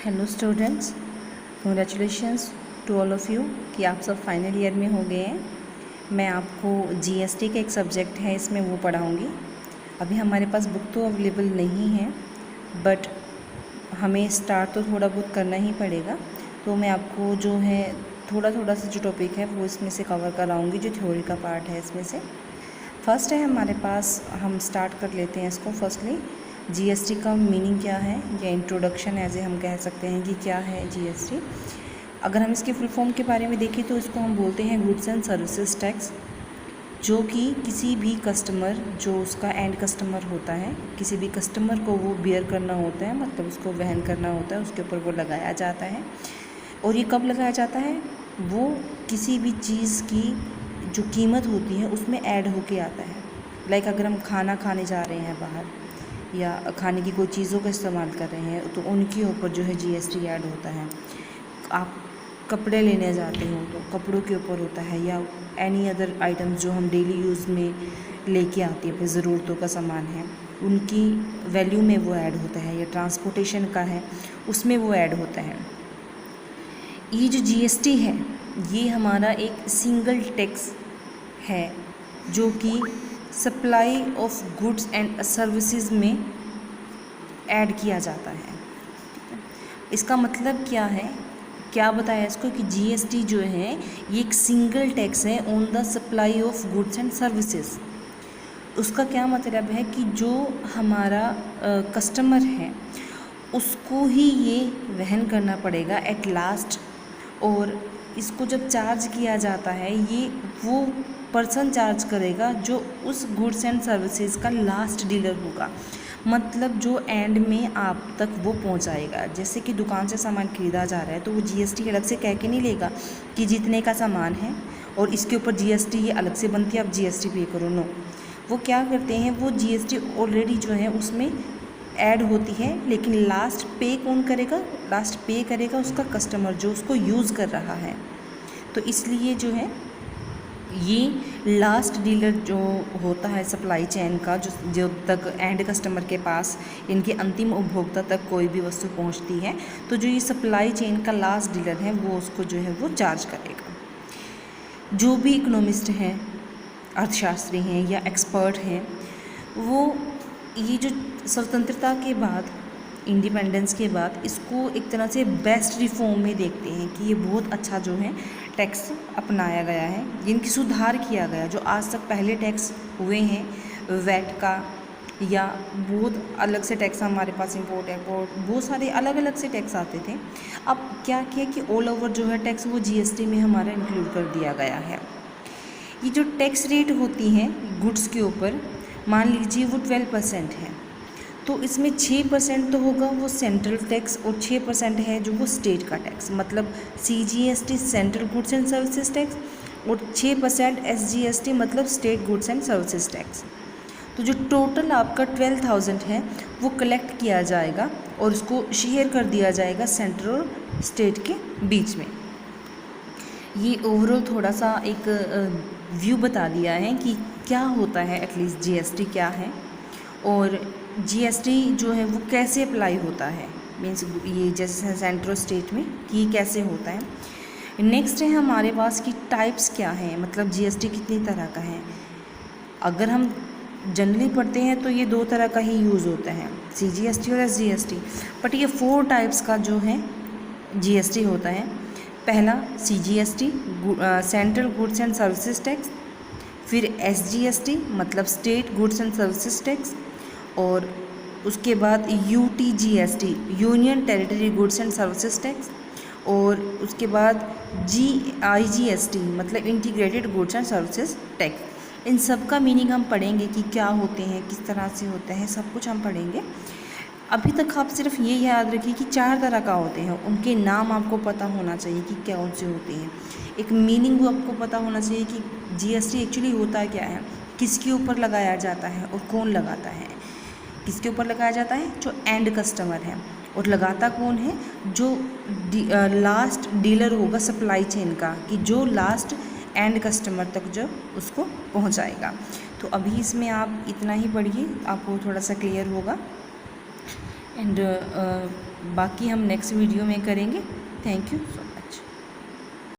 Hello students, congratulations to all of you कि आप सब फाइनल ईयर में हो गए हैं। मैं आपको जीएसटी का एक सब्जेक्ट है, इसमें वो पढ़ाऊँगी। अभी हमारे पास बुक तो अवेलेबल नहीं है, बट हमें स्टार्ट तो थोड़ा बहुत करना ही पड़ेगा। तो मैं आपको जो है थोड़ा थोड़ा सा जो टॉपिक है वो इसमें से कवर कराऊँगी, जो थ्योरी का पार्ट है इसमें से। फर्स्ट है हमारे पास, हम स्टार्ट कर लेते हैं इसको। फर्स्टली जीएसटी का मीनिंग क्या है, या इंट्रोडक्शन एज ए हम कह सकते हैं कि क्या है जीएसटी। अगर हम इसके फुल फॉर्म के बारे में देखें तो इसको हम बोलते हैं गुड्स एंड सर्विसेज टैक्स, जो कि किसी भी कस्टमर, जो उसका एंड कस्टमर होता है, किसी भी कस्टमर को वो बियर करना होता है, मतलब उसको वहन करना होता है, उसके ऊपर वो लगाया जाता है। और ये कब लगाया जाता है? वो किसी भी चीज़ की जो कीमत होती है उसमें ऐड होके आता है। लाइक अगर हम खाना खाने जा रहे हैं बाहर, या खाने की कोई चीज़ों का इस्तेमाल कर रहे हैं, तो उनके ऊपर जो है जीएसटी ऐड होता है। आप कपड़े लेने जाते हो तो कपड़ों के ऊपर होता है, या एनी अदर आइटम्स जो हम डेली यूज़ में लेके आते हैं, अपनी ज़रूरतों का सामान है, उनकी वैल्यू में वो ऐड होता है। या ट्रांसपोर्टेशन का है, उसमें वो ऐड होता है। ये जो जीएसटी है, ये हमारा एक सिंगल टैक्स है जो कि supply of goods and services में ऐड किया जाता है। इसका मतलब क्या है, क्या बताया इसको कि जीएसटी जो है ये एक सिंगल टैक्स है on the supply of goods and services. उसका क्या मतलब है कि जो हमारा कस्टमर है उसको ही ये वहन करना पड़ेगा एट लास्ट। और इसको जब चार्ज किया जाता है, ये वो पर्सन चार्ज करेगा जो उस गुड्स एंड सर्विसेज का लास्ट डीलर होगा, मतलब जो एंड में आप तक वो पहुंचाएगा। जैसे कि दुकान से सामान खरीदा जा रहा है तो वो जीएसटी अलग से कह के नहीं लेगा कि जितने का सामान है और इसके ऊपर जीएसटी ये अलग से बनती है, आप जीएसटी पे करो। नो, वो क्या करते हैं, वो जीएसटी ऑलरेडी जो है उसमें ऐड होती है, लेकिन लास्ट पे कौन करेगा? लास्ट पे करेगा उसका कस्टमर जो उसको यूज़ कर रहा है। तो इसलिए जो है ये लास्ट डीलर जो होता है सप्लाई चेन का, जो तक एंड कस्टमर के पास, इनके अंतिम उपभोक्ता तक कोई भी वस्तु पहुंचती है, तो जो ये सप्लाई चेन का लास्ट डीलर है वो उसको जो है वो चार्ज करेगा। जो भी इकोनॉमिस्ट हैं, अर्थशास्त्री हैं या एक्सपर्ट हैं, वो ये जो स्वतंत्रता के बाद, इंडिपेंडेंस के बाद, इसको एक तरह से बेस्ट रिफॉर्म में देखते हैं कि ये बहुत अच्छा जो है टैक्स अपनाया गया है, जिनकी सुधार किया गया। जो आज तक पहले टैक्स हुए हैं, वैट का, या बहुत अलग से टैक्स हमारे पास इंपोर्ट एक्सपोर्ट, बहुत सारे अलग अलग से टैक्स आते थे। अब क्या किया कि ऑल ओवर जो है टैक्स वो जीएसटी में हमारा इंक्लूड कर दिया गया है। ये जो टैक्स रेट होती हैं गुड्स के ऊपर, मान लीजिए वो 12% है, तो इसमें 6% तो होगा वो सेंट्रल टैक्स, और 6% है जो वो स्टेट का टैक्स, मतलब CGST central goods and services tax, और 6% एसजीएसटी मतलब state goods and services tax. तो जो टोटल आपका 12,000 है वो कलेक्ट किया जाएगा और उसको शेयर कर दिया जाएगा सेंट्रल और स्टेट के बीच में। ये ओवरऑल थोड़ा सा एक व्यू बता दिया है कि क्या होता है, एटलीस्ट जीएसटी क्या है, और जीएसटी जो है वो कैसे अप्लाई होता है, मीन्स ये जैसे सेंट्रल स्टेट में कि कैसे होता है। नेक्स्ट है हमारे पास कि टाइप्स क्या हैं, मतलब जीएसटी कितनी तरह का है। अगर हम जनरली पढ़ते हैं तो ये 2 तरह का ही यूज़ होता है, सीजीएसटी और एसजीएसटी, बट ये 4 टाइप्स का जो है जीएसटी होता है। पहला CGST, central goods and services tax, फिर एसजीएसटी मतलब state goods and services tax, और उसके बाद UTGST union territory goods and services tax, और उसके बाद जीआईजीएसटी मतलब integrated goods and services tax. इन सब का मीनिंग हम पढ़ेंगे कि क्या होते हैं, किस तरह से होते हैं, सब कुछ हम पढ़ेंगे। अभी तक आप सिर्फ ये याद रखिए कि 4 तरह का होते हैं, उनके नाम आपको पता होना चाहिए कि कौन से होते हैं। एक मीनिंग आपको पता होना चाहिए कि जीएसटी एक्चुअली होता क्या है, किसके ऊपर लगाया जाता है और कौन लगाता है। किसके ऊपर लगाया जाता है? जो एंड कस्टमर है, और लगाता कौन है? जो लास्ट डीलर होगा सप्लाई चेन का, कि जो लास्ट एंड कस्टमर तक जो उसको पहुंचाएगा। तो अभी इसमें आप इतना ही पढ़िए, आपको थोड़ा सा क्लियर होगा। एंड बाकी हम नेक्स्ट वीडियो में करेंगे। Thank you.